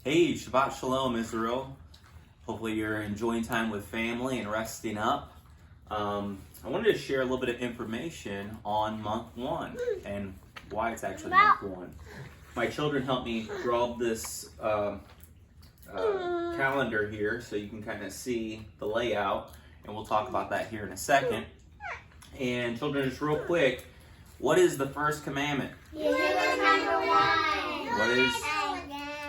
Hey, Shabbat Shalom, Israel. Hopefully you're enjoying time with family and resting up. I wanted to share a little bit of information on month one and why it's actually month one. My children helped me draw this calendar here so you can kind of see the layout, and we'll talk about that here in a second. And children, just real quick, what is the first commandment? Jesus number one. What is...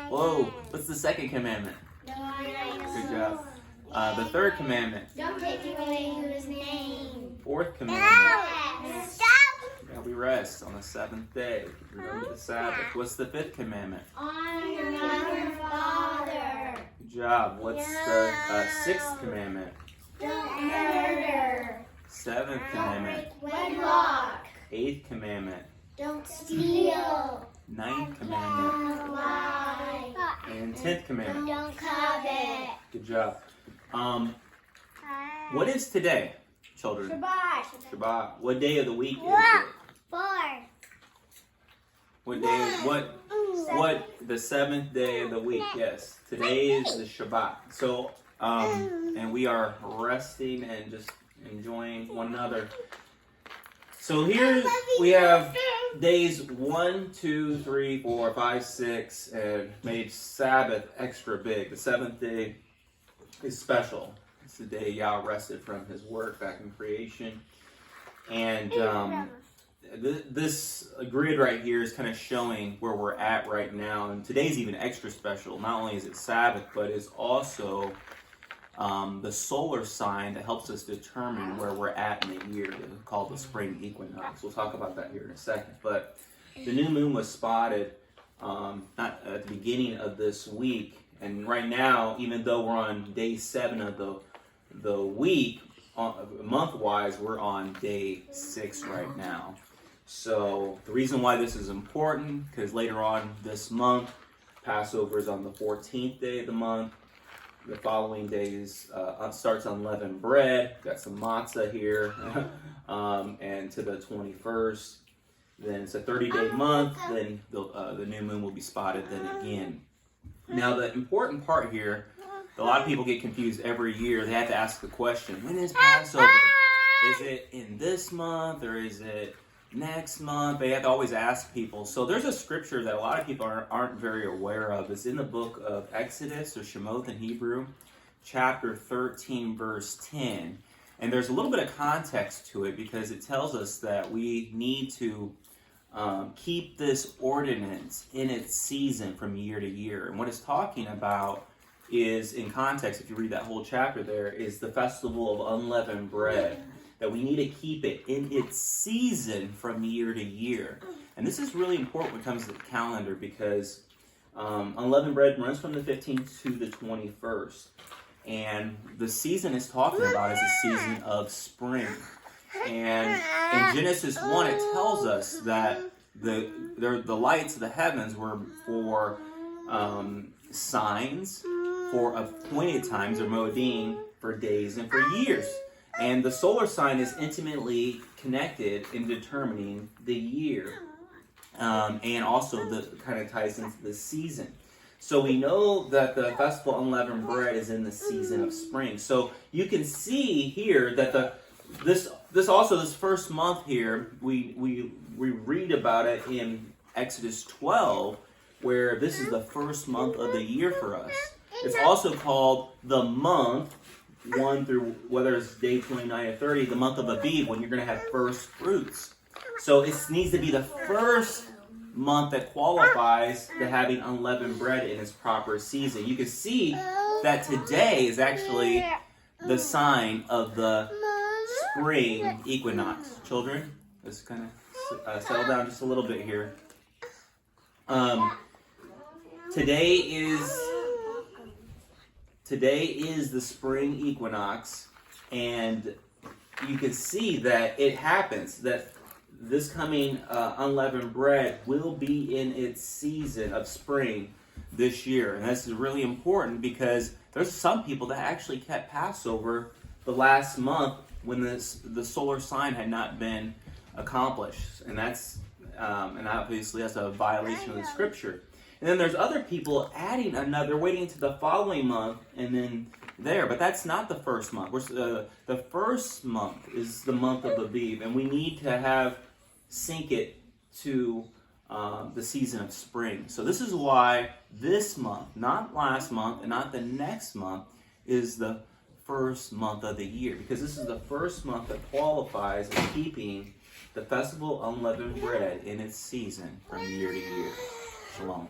Whoa, what's the second commandment? Good job. The third commandment. Don't take away his name. Fourth commandment. Yeah, we rest on the seventh day. Remember the Sabbath. What's the fifth commandment? Honor your mother and father. Good job. What's the sixth commandment? Don't murder. Seventh commandment. Wedlock. Eighth commandment. Don't steal. Ninth commandment. Don't lie. And 10th commandment. Don't covet. Good job. What is today, children? Shabbat. Shabbat. What day of the week is it? 4. What day? What? The seventh day of the week. Yes. Today is the Shabbat. So, and we are resting and just enjoying one another. So here we have days 1, 2, 3, 4, 5, 6, and made Sabbath extra big. The seventh day is special. It's the day Yah rested from his work back in creation. And this grid right here is kind of showing where we're at right now. And today's even extra special. Not only is it Sabbath, but it's also the solar sign that helps us determine where we're at in the year, called the spring equinox. We'll talk about that here in a second. But the new moon was spotted not at the beginning of this week. And right now, even though we're on day 7 of the week, month-wise, we're on day 6 right now. So the reason why this is important, because later on this month, Passover is on the 14th day of the month. The following days starts on leavened bread. Got some matzah here, and to the 21st. Then it's a 30-day month. Then the new moon will be spotted then again. Now the important part here, a lot of people get confused every year. They have to ask the question: when is Passover? Is it in this month or is it next month? They have to always ask people. So there's a scripture that a lot of people aren't very aware of. It's in the book of Exodus, or Shemoth in Hebrew, chapter 13, verse 10. And there's a little bit of context to it because it tells us that we need to keep this ordinance in its season from year to year. And what it's talking about is, in context, if you read that whole chapter there, is the festival of unleavened bread. That we need to keep it in its season from year to year. And this is really important when it comes to the calendar because unleavened bread runs from the 15th to the 21st. And the season it's talking about is the season of spring. And in Genesis 1, it tells us that the lights of the heavens were for signs, for appointed times, or moedim, for days and for years. And the solar sign is intimately connected in determining the year. And also the kind of ties into the season. So we know that the festival of unleavened bread is in the season of spring. So you can see here that this first month here, we read about it in Exodus 12, where this is the first month of the year for us. It's also called the month 1 through, whether it's day 29 or 30, the month of Aviv, when you're going to have first fruits. So it needs to be the first month that qualifies to having unleavened bread in its proper season. You can see that today is actually the sign of the spring equinox. Children, let's kind of settle down just a little bit here. Today is the spring equinox, and you can see that it happens, that this coming unleavened bread will be in its season of spring this year. And this is really important because there's some people that actually kept Passover the last month when the solar sign had not been accomplished. And that's and obviously that's a violation of the scripture. And then there's other people adding another, waiting to the following month, and then there. But that's not the first month. The first month is the month of Aviv, and we need to sync it to the season of spring. So this is why this month, not last month and not the next month, is the first month of the year, because this is the first month that qualifies as keeping the festival of unleavened bread in its season from year to year. Shalom.